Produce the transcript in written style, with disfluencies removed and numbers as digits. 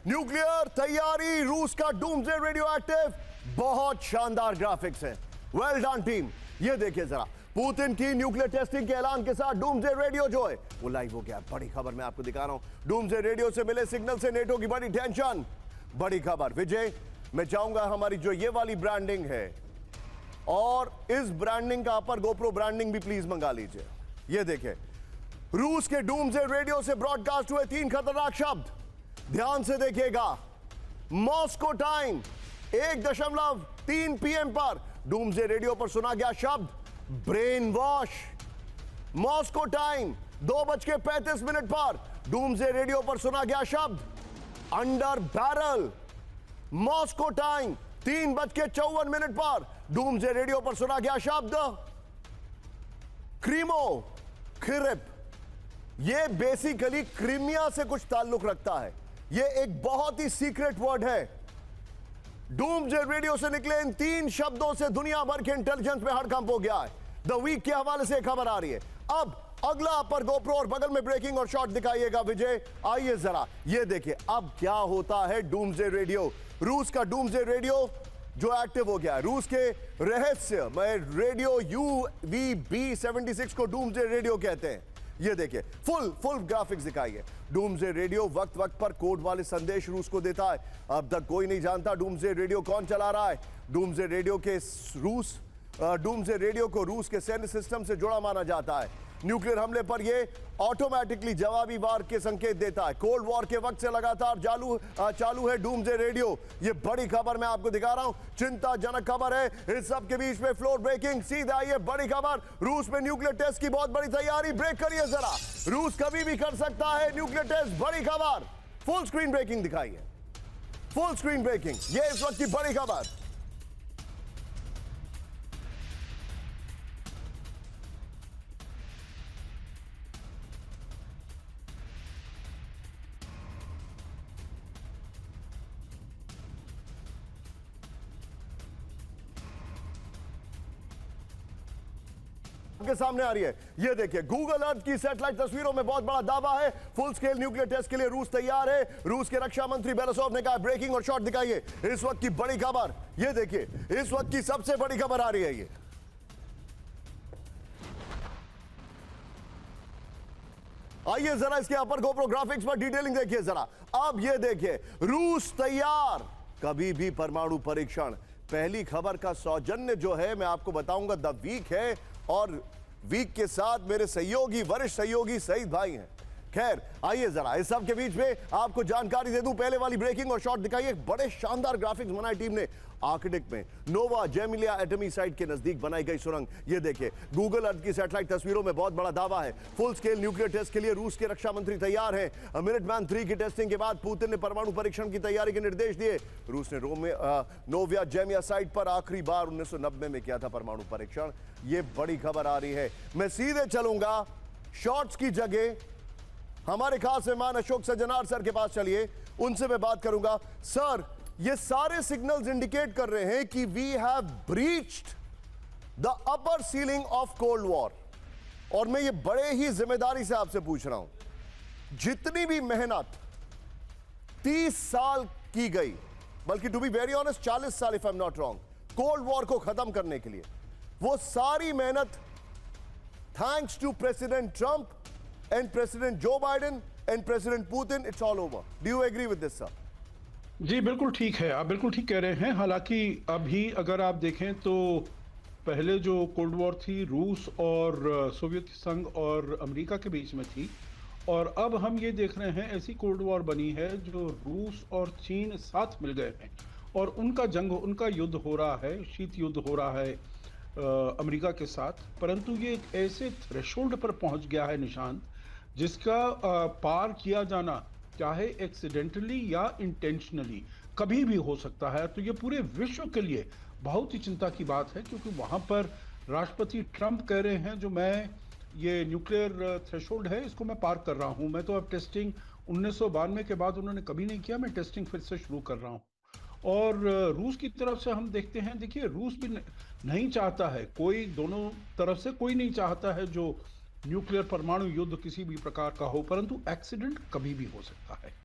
Nuclear तैयारी, रूस का डूम्सडे रेडियो एक्टिव, बहुत शानदार ग्राफिक्स है। Well done team. ये देखिए जरा, पुतिन की न्यूक्लियर टेस्टिंग के ऐलान के साथ डूम्सडे रेडियो जो है वो लाइव हो गया। बड़ी खबर मैं आपको दिखा रहा हूं। डूम्सडे रेडियो से मिले सिग्नल से नेटो की बड़ी टेंशन। बड़ी खबर विजय, मैं चाहूंगा हमारी जो ये वाली ब्रांडिंग है और इस ब्रांडिंग का अपर गोप्रो ब्रांडिंग भी प्लीज मंगा लीजिए। ये देखिए, रूस के डूम्सडे रेडियो से ब्रॉडकास्ट हुए 3 खतरनाक शब्द। ध्यान से देखिएगा। मॉस्को टाइम 1:03 PM पर डूम्सडे रेडियो पर सुना गया शब्द ब्रेन वॉश। मॉस्को टाइम 2:35 पर डूम्सडे रेडियो पर सुना गया शब्द अंडर बैरल। मॉस्को टाइम 3:54 पर डूम्सडे रेडियो पर सुना गया शब्द क्रीमो खिरिप। यह बेसिकली क्रीमिया से कुछ ताल्लुक रखता है। यह एक बहुत ही सीक्रेट वर्ड है। डूम्सडे रेडियो से निकले इन 3 शब्दों से दुनिया भर के इंटेलिजेंस में हड़कंप हो गया है। द वीक के हवाले से खबर आ रही है। अब अगला अपर गोप्रो और बगल में ब्रेकिंग और शॉट दिखाइएगा विजय। आइए जरा, ये देखिए अब क्या होता है डूम्सडे रेडियो। रूस का डूम्सडे रेडियो जो एक्टिव हो गया है। रूस के रहस्य में रेडियो UVB-76 को डूम्सडे रेडियो कहते हैं। ये देखिए, फुल ग्राफिक्स दिखाइए। डूम्सडे रेडियो वक्त वक्त पर कोड वाले संदेश रूस को देता है। अब तक कोई नहीं जानता डूम्सडे रेडियो कौन चला रहा है। डूम्सडे रेडियो को रूस के सैन्य सिस्टम से जुड़ा माना जाता है। न्यूक्लियर हमले पर यह ऑटोमेटिकली जवाबी वार के संकेत देता है। कोल्ड वॉर के वक्त से लगातार चालू है डूम्सडे रेडियो। यह बड़ी खबर मैं आपको दिखा रहा हूं, चिंताजनक खबर है। इस सब के बीच में फ्लोर ब्रेकिंग सीधा ये बड़ी खबर। रूस में न्यूक्लियर टेस्ट की बहुत बड़ी तैयारी। ब्रेक करिए जरा, रूस कभी भी कर सकता है न्यूक्लियर टेस्ट। बड़ी खबर, फुल स्क्रीन ब्रेकिंग दिखाइए। फुल स्क्रीन ब्रेकिंग, यह इस वक्त की बड़ी खबर। के सामने आ रही है। ये देखिए, गूगल अर्थ की सैटेलाइट तस्वीरों में बहुत बड़ा दावा है। फुल स्केल न्यूक्लियर टेस्ट के लिए रूस तैयार है। रूस के रक्षा मंत्री बेलासोव ने कहा ब्रेकिंग और शॉट दिखाइए। इस वक्त की बड़ी खबर, ये देखिए, इस वक्त की सबसे बड़ी खबर आ रही है। ये आइए जरा इसके अपर गोप्रो ग्राफिक्स पर डिटेलिंग देखिए जरा। अब ये देखिए, रूस तैयार, कभी भी परमाणु परीक्षण। पहली खबर का सौजन्य जो है मैं आपको बताऊंगा द वीक है, और वीक के साथ मेरे सहयोगी, वरिष्ठ सहयोगी शहीद भाई हैं। खैर आइए जरा इस सब के बीच में आपको जानकारी दे दूं। पहले वाली ब्रेकिंग और शॉट दिखाइए। बड़े शानदार ग्राफिक्स बनाए टीम ने। आर्कटिक में नोवा जेमिलिया एटमी साइट के नजदीक बनाई गई सुरंग। ये देखिए, गूगल अर्थ की सैटेलाइट तस्वीरों में बहुत बड़ा दावा है। फुल स्केल न्यूक्लियर टेस्ट के लिए रूस के रक्षा मंत्री तैयार हैं। मिनटमैन 3 की टेस्टिंग के बाद पुतिन ने परमाणु परीक्षण की तैयारी के निर्देश दिए। रूस ने नोविया जेमिया साइट पर आखिरी बार 1990 में किया था परमाणु परीक्षण। ये बड़ी खबर आ रही है। मैं सीधे चलूंगा शॉर्ट्स की जगह हमारे खास मेहमान अशोक सज्जनार सर के पास। चलिए उनसे मैं बात करूंगा। सर, ये सारे सिग्नल्स इंडिकेट कर रहे हैं कि we have breached the upper ceiling of cold war. और मैं ये बड़े ही जिम्मेदारी से आपसे पूछ रहा हूं, जितनी भी मेहनत 30 साल की गई, बल्कि टू बी वेरी ऑनेस्ट 40 साल if I am not wrong, cold war को खत्म करने के लिए, वो सारी मेहनत thanks to president Trump and President Joe Biden and President Putin, it's all over. Do you agree with this, sir? जी बिल्कुल ठीक है, आप बिल्कुल ठीक कह रहे हैं। हालांकि अभी अगर आप देखें तो पहले जो कोल्ड वॉर थी रूस और सोवियत संघ और अमेरिका के बीच में थी, और अब हम ये देख रहे हैं ऐसी कोल्ड वॉर बनी है जो रूस और चीन साथ मिल गए हैं और उनका युद्ध हो रहा है, शीत युद्ध हो रहा है अमेरिका के साथ। परंतु ये एक ऐसे थ्रेशोल्ड पर पहुंच गया है निशांत, जिसका पार किया जाना चाहे एक्सीडेंटली या इंटेंशनली कभी भी हो सकता है। तो ये पूरे विश्व के लिए बहुत ही चिंता की बात है, क्योंकि वहां पर राष्ट्रपति ट्रंप कह रहे हैं जो मैं ये न्यूक्लियर थ्रेशोल्ड है इसको मैं पार कर रहा हूं। मैं तो अब टेस्टिंग 1992 के बाद उन्होंने कभी नहीं किया, मैं टेस्टिंग फिर से शुरू कर रहा हूं। और रूस की तरफ से हम देखते हैं, देखिए रूस भी नहीं चाहता है, कोई दोनों तरफ से कोई नहीं चाहता है जो न्यूक्लियर परमाणु युद्ध किसी भी प्रकार का हो, परंतु एक्सीडेंट कभी भी हो सकता है।